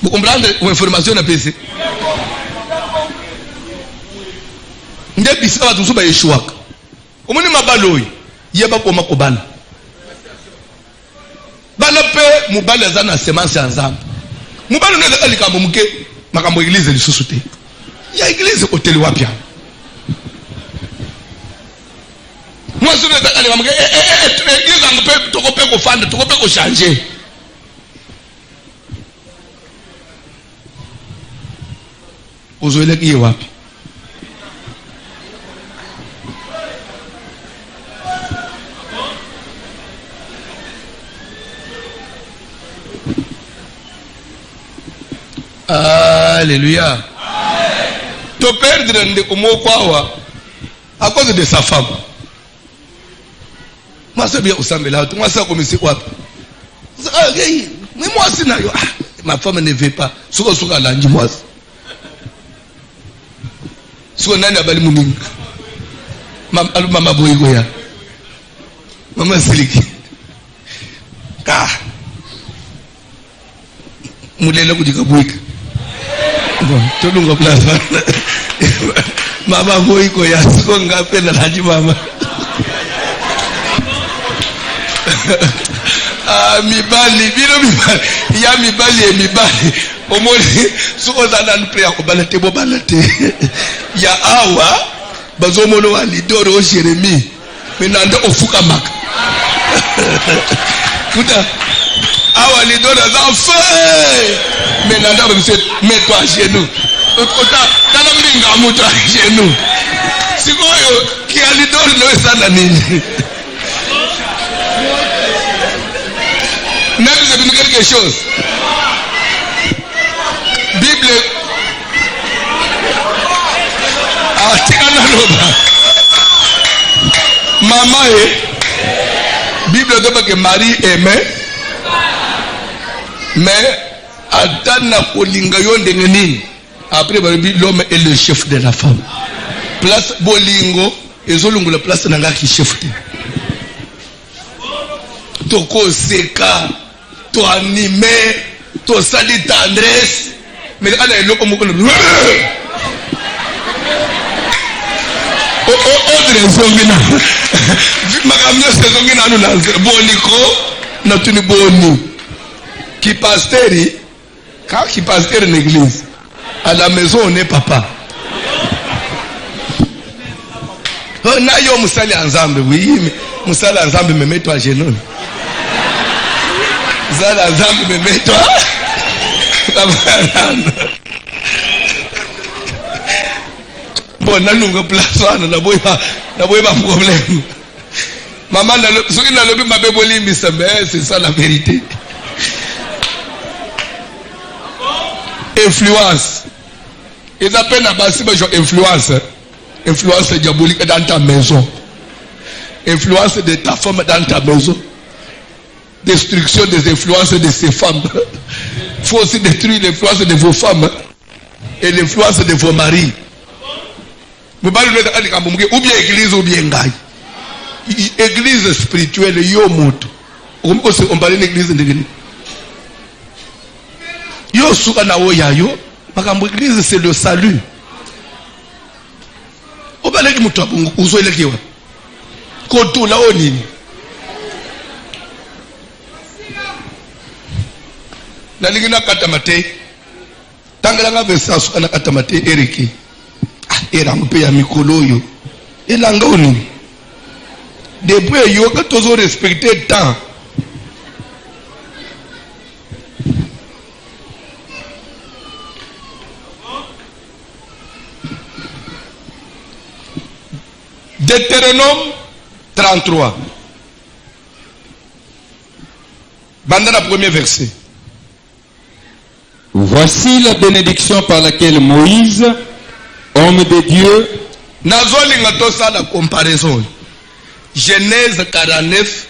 Vous comprenez l'information à PC? Ndé bisika ba tusu ba yeshuaka. Omoni mabaloyi yeba ko makobana. Bana pe mubala za na semence ya nzambe. Mubala neza kalikambo muke makambo église lisusu te. Ya église hôtel wapya. Moi je neza kalikambo église ngpe tokope ko fanda tokope ko changer. Uzoele kiye wapi? Alléluia. To perdre ndeko mokwawa à cause de sa femme. Moi c'est bien usambela tu moi ça comme c'est wapi? Mais moi c'est na yo ma femme ne veut pas. Suka lanji moi. Siko nani abali muminga mama boyiko ya mama siliki ka mulele kujika boyika bon tolunga plaza mama boyiko ya siko ngapenda laji mama Ah, mibali, bino mibali. Ya mibali et mibali. Omoni, soko zana nuprea kubalate bobalate. Ya awa, bazomono wa lidoro o Jérémie. Menanda ofuka maka. Puta, awa lidoro za feu. Menanda mets-toi à genoux. Tala mlinga mutu à genoux. Sikoyo, qui a lidoro no sana nini. Même si c'est quelque chose. Bible. Ah, tika na loba. Maman Bible dit que Marie aimait. Mais Adana kolinga yo ndenge nini. Après l'homme est le chef de la femme. Place bolingo ezolungu la place nanga ki chef de. Toko seka, to animé, to sali tendresse. Mais quand il est comme Audrey Zongina. Makamyo se Zongina nous lance. Boniko, notre boni. Qui pasteur, quand qui pasteur en église, à la maison on est papa. On a yo musali ensemble, oui, musali ensemble me mets-toi à genoux. Musali ensemble me mets-toi. Bon, nous place na boy pas problème. Maman soki na lobi mabe bolimbi c'est ça la vérité. Influence. Ils appellent à base influence. Influence diabolique dans ta maison. Influence de ta femme dans ta maison. Destruction des influences de ces femmes. Il faut aussi détruire l'influence de vos femmes et l'influence de vos maris. Ou bien église ou bien gaï. Église spirituelle, yo moto. On parle d'église de l'église. Yo souka na oya yo. Makambo église c'est le salut. On parle de moto. Ouzo elekiwa. Koto la onini. Na ligina katamate. Tangalanga vesa souka na katamate eriki. Era mpe ya mikolo yo elanga oni depuis yo que tous ont respecté temps Deutéronome 33 banda la premier verset. Voici la bénédiction par laquelle Moïse, homme de Dieu, nazolinga tosa la comparaison. Genèse 49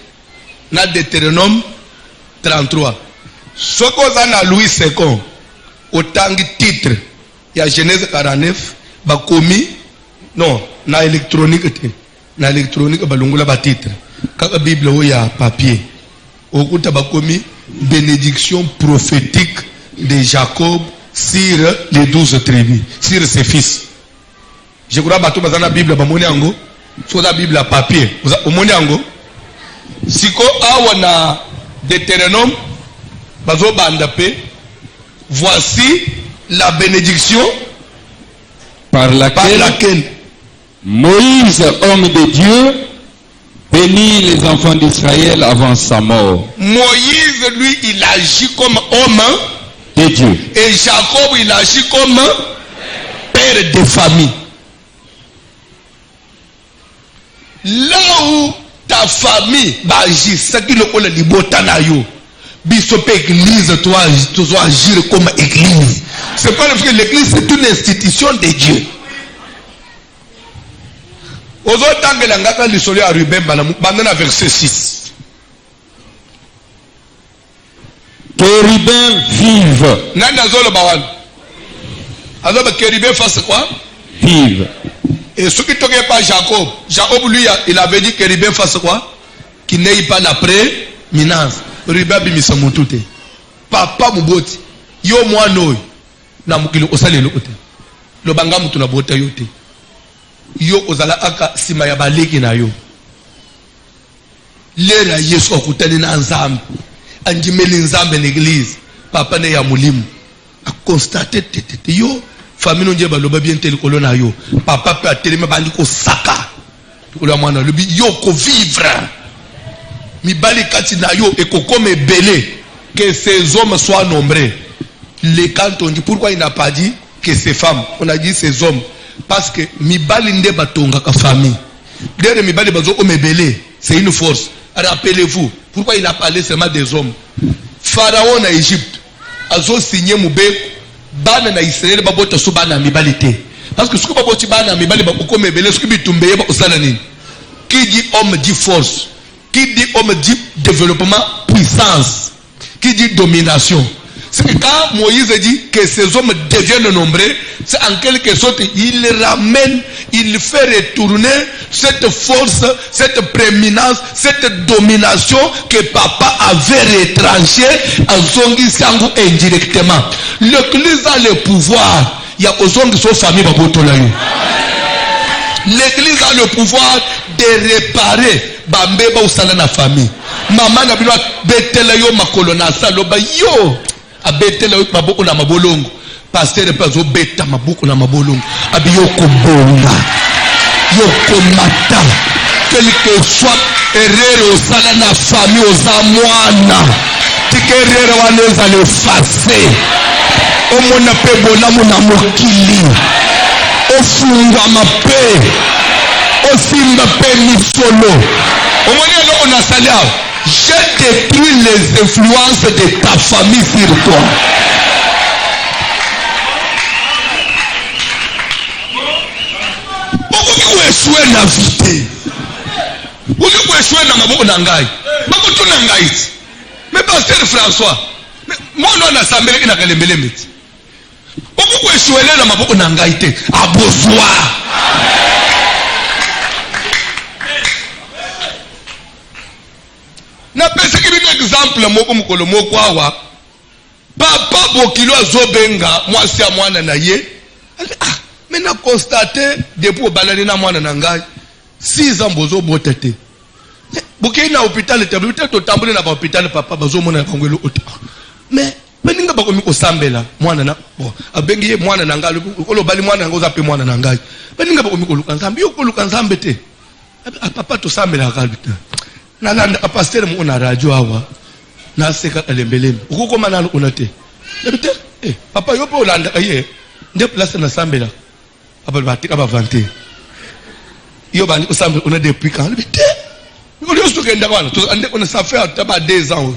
na Deutéronome 33. Soko na Louis II otangi titre ya Genèse 49 bakomi non na électronique te na électronique balongula ba titre kaka Bible o ya papier okuta bakomi bénédiction prophétique de Jacob sur les 12 tribus, sur ses fils. Je crois que dans la Bible, sur la Bible à papier, siko awa na Deutéronome, voici la bénédiction par laquelle Moïse, homme de Dieu, bénit les enfants d'Israël avant sa mort. Moïse, lui, il agit comme homme de Dieu. Et Jacob, il agit comme père de famille. Là où ta famille agit, c'est qui le connaît du botanayo. Bishop église, toi agir comme église. C'est pas le fait que l'église c'est une institution de Dieu. Aux autres temps que l'angaka l'histoire à Ruben, bandana verset 6. Kérubin vive. Nana zolo bawan. Alors kérubin fasse quoi? Vive. Et ce qui toquait pas Jacob, Jacob lui il avait dit que Rubin fasse quoi? Qu'il n'ait pas la prééminence. Rubin bimisa mutute. Papa muboti. Yo moi noy. Na mukilo osale lo kote. Lo banga mutu na bota yote. Yo ozala aka sima ya baleki na yo. lera Yesu akutani na nzambe anjimeli nzambe l'église papa ne ya mulimu a constaté tete yo famille nje baloba bien tel kolona yo papa pe atelema bandi ko saka tukula mwana lobi yo ko vivre mibali kati na yo et comme belé que ces hommes soient nombreux. Les cantons dit pourquoi il n'a pas dit que ces femmes, on a dit ces hommes parce que mibali nde batonga ka famille. Derrière mibali bazo o mebele, c'est une force. Rappelez-vous, pourquoi il a parlé seulement des hommes. Pharaon na Égypte azo signé mubeko bana na Israël babota so bana mibali te. Parce que ce que baboti bana mibali ba ko mebele ce que bitumbe ba osala nini. Qui dit homme dit force. Qui dit homme dit développement, puissance. Qui dit domination. C'est que quand Moïse dit que ces hommes deviennent nombreux, c'est en quelque sorte, il ramène, il fait retourner cette force, cette prééminence, cette domination que papa avait retranchée en Zongi Sango indirectement. L'église a le pouvoir. Il y a Zongi son famille Babotolayo. L'église a le pouvoir de réparer Bambeba ou Salana famille. Maman n'a pas betela yo makolona saloba yo a betela yo maboko na mabolongo. Pasteur pazo beta maboko na mabolongo. Abi yo kobonga. Yo komata. Quel que soit erreur au salana famille aux amwana. Tikerere waneza le face. Omona pe bolamu na mokili. Ofungwa mape. Osimba pe misolo. On a salé. Je détruis les influences de ta famille sur toi. Pourquoi tu échoues na vie? Pourquoi tu échoues na maboko na ngai? Bako tu na ngai. Mais pasteur François, moi on a sambe ina kalembeleme. Pourquoi tu échoues na maboko na ngai te? Aboswa. Na pesa kibi exemple moko mukolo moko awa papa bokilo azobenga mwasi ya mwana na ye mais na constater depuis obalani na mwana na ngai 6 ans bozo botete bokei na hôpital te peut-être otambule na hôpital papa bazo mona kangwelo ota mais beninga bakomi kosambela mwana na bon abengi ye mwana na ngai kolo bali mwana ngoza pe mwana na ngai beninga bakomi koluka nzambe yo koluka nzambe te papa to sambela kalbita nalanda pasteur mu na radio awa na seka alembeleme ukukoma nalo unate ndebite papa yo pe olanda ye nde place na sambela abal batika ba vanter yo bani usambe una depuis quand ndebite yo yo sokenda kwana to ande on ça fait taba 2 ans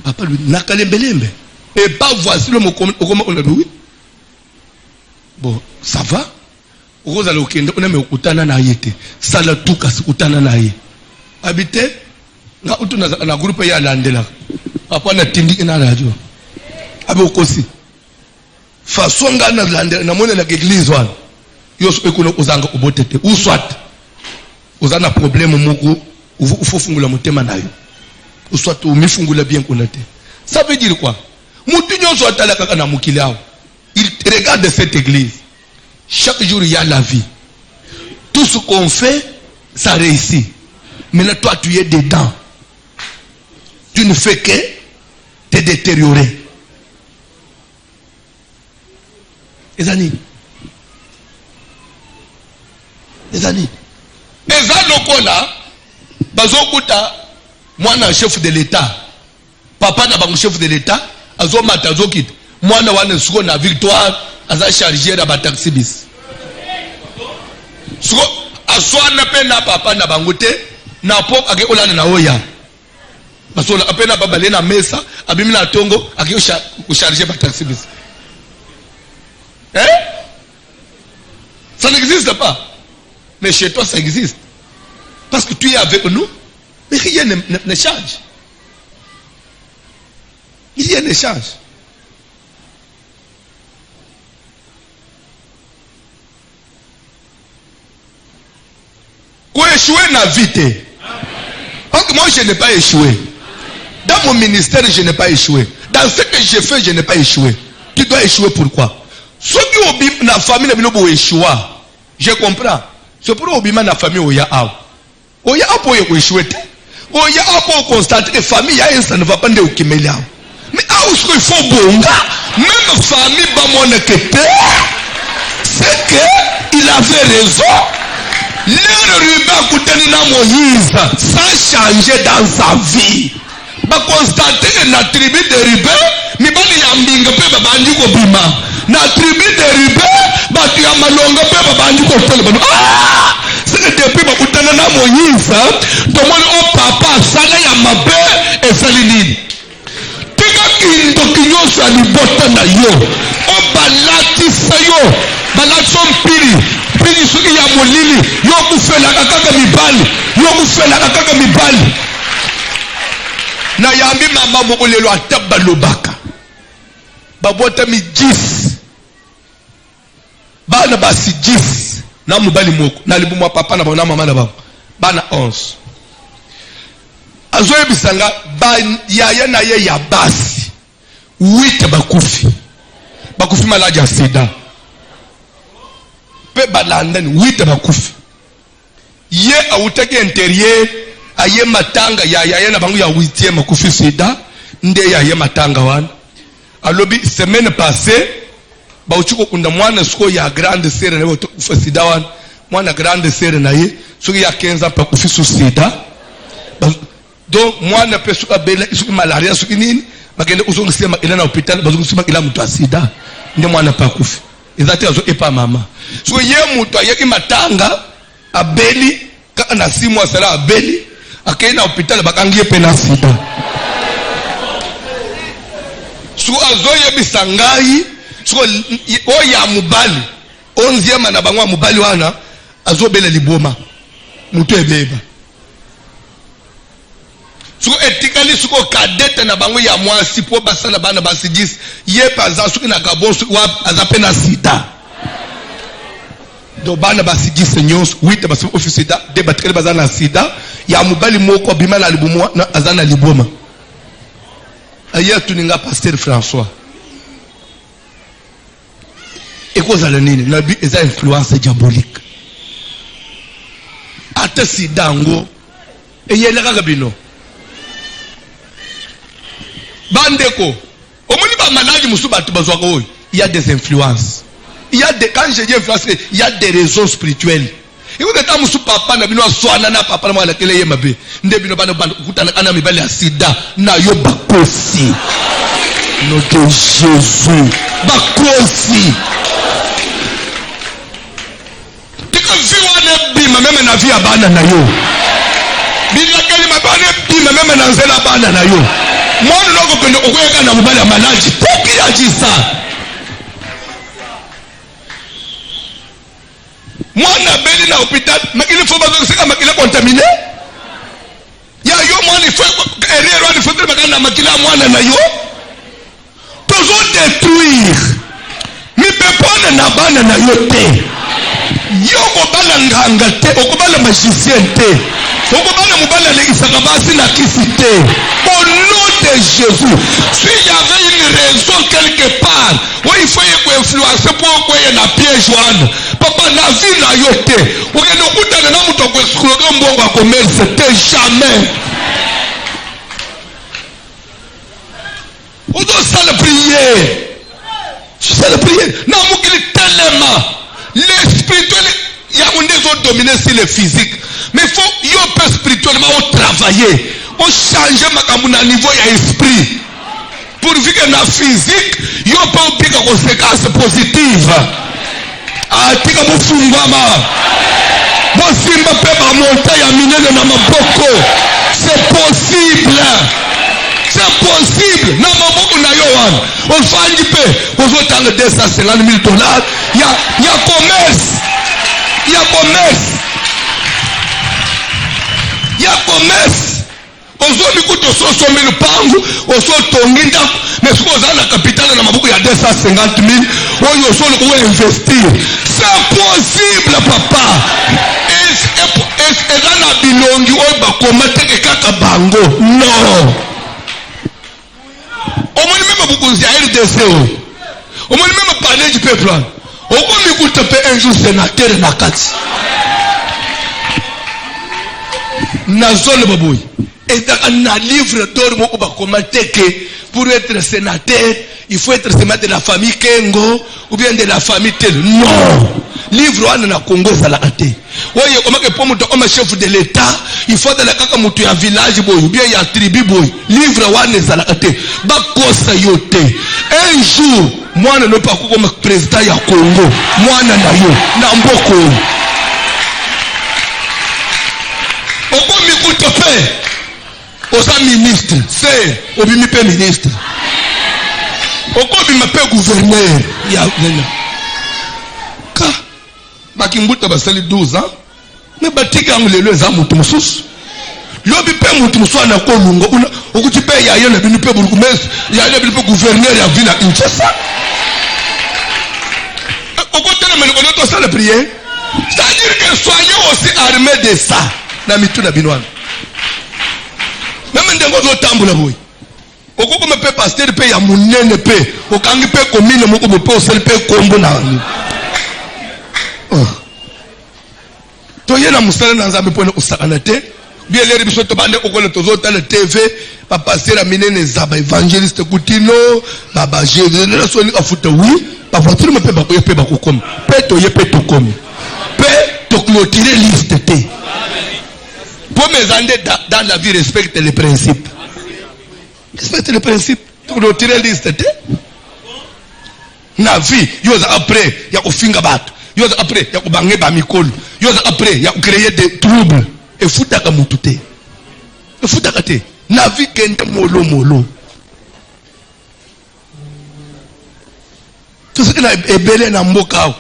papa lui nakalembelembe et pas voici le mot comme on a dit oui bon ça va ukoza lokenda una me ukutana na yete sala tuka sikutana na ye habité nga utuna na groupe ya landela papa na tindi ina radio abe kosi façon nga na landela na mona na église wana yo so ekuno uzanga ubotete uswat uzana problème moko ufofungula motema nayo uswat umifungula bien konate ça veut dire quoi mutu nyonso atala kaka na mukili awo il regarde cette église chaque jour il y a la vie tout ce qu'on fait ça réussit. Maintenant, toi, tu es dedans. Tu ne fais que te détériorer. Les amis. Les amis. Les amis, bazokuta, moi, na chef de l'État. Papa na bango chef de l'État. Azo matazokit. Moi, na wane suko na victoire. Aza chargé na bataxi bis. Suko, aswana pe na papa na bangote. Na pop ake olana na oya basola apena babale na mesa abimi na tongo ake charger par taxi bis ça n'existe pas mais chez toi ça existe parce que tu es avec nous mais rien ne change rien ne change quoi échouer na vite. Parce que moi je n'ai pas échoué. Dans mon ministère je n'ai pas échoué. Dans ce que j'ai fait je n'ai pas échoué. Tu dois échouer pourquoi? Ceux qui ont la famille ne échoué. Je comprends. C'est pour obima na famille oya a. Oya a pour échouer. il y a un constat que famille, ça ne va pas au Kimélia. Mais où est-ce qu'il faut bonga? Même famille, c'est qu'il avait raison. L'heure Ruben Koutenina Moïse, ça changeait dans sa vie. Bah constater que la tribu de Ruben, mais pas les yambinga pe babandi ko bima. La tribu de Ruben, bah tu as malonga pe babandi ko tele bano. Ah, c'est que depuis bah Koutenina Moïse, tout le monde au papa sala ya mabe et salinine. Tika kindo kinyo sa libota na yo, o balati sayo, balati sompiri. Pili suki ya molili, yo kufela kaka mibali, yo kufela kaka mibali. Na yambi mama moko lelo ataba lobaka. Babota mi 10. Bana basi 10. Na mubali moko, na libumu papa na bana mama na baba. Bana 11. Azoye bisanga ba yaya na ye ya basi. 8 bakufi. Bakufi maladi ya sida. Pe balandani 8 bakufi. Ye awutaki intérieur aye matanga ya na bangu ya 8e makufi sida nde ya matanga wana. Alobi semaine passée ba uchuko kunda mwana suko ya grande sœur na kufa sida wana. Mwana grande sœur na ye suko ya 15 ans pa kufi sida. Donc mwana pe suko bela suko malaria suko nini bagende uzonga sema ila na hospital bazonga sema ila mtu asida nde mwana pa kufi. Ezati azo epa mama. So ye mutu ayeki matanga abeli ka na 6 mois sala abeli akena hospital bakangie pena sida. So azoye bisangai so o ya mubali 11e na bangwa mubali wana azobela liboma mutu ebeba. So etikali suko kadete na bango ya mwasi po basala bana basigis ye paza suki na Gabon suki wa azapena sida. Do bana basigis nyos 8 basu office sida de batkele bazana sida ya mubali moko bima na libumu na azana liboma. Aya tuninga pasteur François. Eko la nini na bi eza influence diabolique. Ata sida ngo eyela kaka bino. Bandeko, au moins pas malade musuba tu bazwa ko. Il y a des influences. Il y a des, quand je dis influence, il y a des raisons spirituelles. Et vous êtes un musu papa na bino swana na papa na mala kele yemabe. Nde bino bana kutana kana mibali ya sida na yo bakosi. Nom de Jésus. Bakosi. Tika viwa ne bima meme na via bana na yo. Bila kali mabane bima meme na nzela bana na yo. Mwana noko kwenye ukweka na mubali ya malaji. Poki ya jisa. Mwana beli na hospital. Makili foba zoke sika makili kontamine. Ya yo mwana ifo. Erero wani fote makana na makili mwana na yo. Tozo détruire. Mi pepone na bana na yo te. Yo kobala nganga te. Okobala magicien te. Okobala mubala le isakabasi na kisi te. Au nom de Jésus, s'il y avait une raison quelque part, où il faut influencer pour qu'il y ait un piège, papa n'a vu la yote. Ou que nous coûtons de nous pour exclure un bon commerce, c'était jamais. On doit ça le prier. C'est le prier. Non, vous qui tellement. Les spirituels, il y a des autres dominés sur le physique. Mais il faut, il peut spirituellement travailler. On change ma niveau ya esprit. Pourvu que na physique, yo peut oublier conséquences positives. Ah, tika mufungwama. Bosimba pe ba montagne ya minene na maboko. C'est possible. C'est possible. Na maboko na yo wana. On fangi pe. On zo tanga $250,000. Il y a commerce. Il y a commerce. Il y a commerce. Ozo mikuto soso mille pangu, ozo tonginda, mais ce qu'on a la capitale na mabuku ya 250,000, oyo ozo le ko investir. C'est possible papa. Et là na bilongi oyo ba komate ke kaka bango. Non. Au moins même beaucoup de RDC. Au moins même parler du peuple. Au moins mikuto pe un jour sénateur na kati. Na zone baboui. Et dans un livre d'or, on va commenter que pour être sénateur, il faut être sénateur de la famille Kengo ou bien de la famille Tel. Non! Livre on a Congo Zalakate. Oui, comment que pour monter comme chef de l'État, il faut de la kaka monter un village boy ou bien il y a tribu boy. Livre on est Zalakate. Bakosa yote. Un jour, moi ne pas comme président ya Congo. Moi na yo na mboko. Oko mikutope. Osa ministre, c'est Obimipe ministre. Oko Obimipe gouverneur. Ka bakimbuta basali 12 ans. Mais batika ngulelo za mutu mususu. Lobi pe mutu musu ana ko lungo. Okuti pe ya yele binu pe burgomestre, ya yele binu pe gouverneur ya ville à Kinshasa. Oko tena mene ko to sala prière. C'est-à-dire que soyez aussi armés de ça. Na mitu na binwana. Même ndengo zo tambula boy. Okoko me pe pasteur pe ya munene pe. Okangi pe commune moko bo pe osel pe kombo na. To yena musala na nzambe pone usakana te. Bien les biso to bande okole to zo tala TV, pa pasteur a minene zaba évangéliste Kutino, baba Jésus na so ni afuta oui, pa voiture me pe ba ko pe ba ko kom. Pe to ye pe to kom. Pe to clôturer liste te. Pour mes années dans la vie, respecte les principes. Respecte les principes. Tu dois tirer liste. Na vie, yoza après, il y a au finga bat. Yoza après, il y a au bangé bamikol. Yoza après, il y a créer des troubles. Et foutaka mutute. Et foutaka te. Na vie kende molo molo. Tout ce qui est belé na mboka.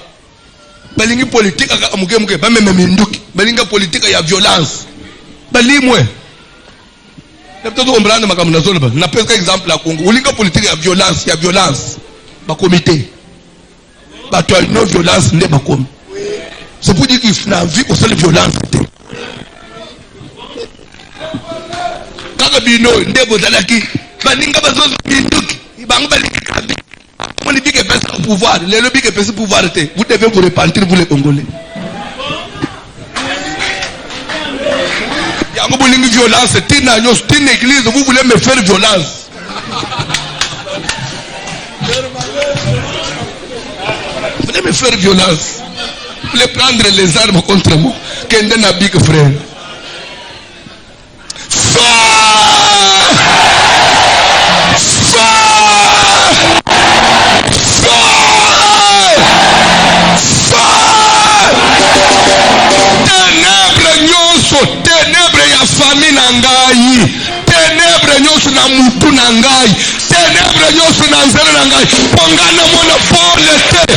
Balingi politique aka muke muke ba même minduki. Balinga politique ya violence. Balimwe. Peut-être on prend ma caméra zone. Na pèse exemple la Congo. Ulinga politique ya violence. Ba comité. Ba toi non violence ne ba comme. C'est pour dire qu'il faut na vie au seul violence. Kaka bino ndebo zalaki. Baninga bazozo binduki. Bango balinga kabi. On dit que pèse au pouvoir. Les lobbies qui pèsent au pouvoir. Vous devez vous repentir vous les Congolais. Vous voulez une violence, c'est une église, vous voulez me faire violence. Vous voulez me faire violence. Vous voulez prendre les armes contre moi. Qu'est-ce que n'a big frère? Ténèbres ya famille nangai, ténèbres nyosu na mutu nangai, ténèbres nyosu na nzela nangai. Pongana monopole te.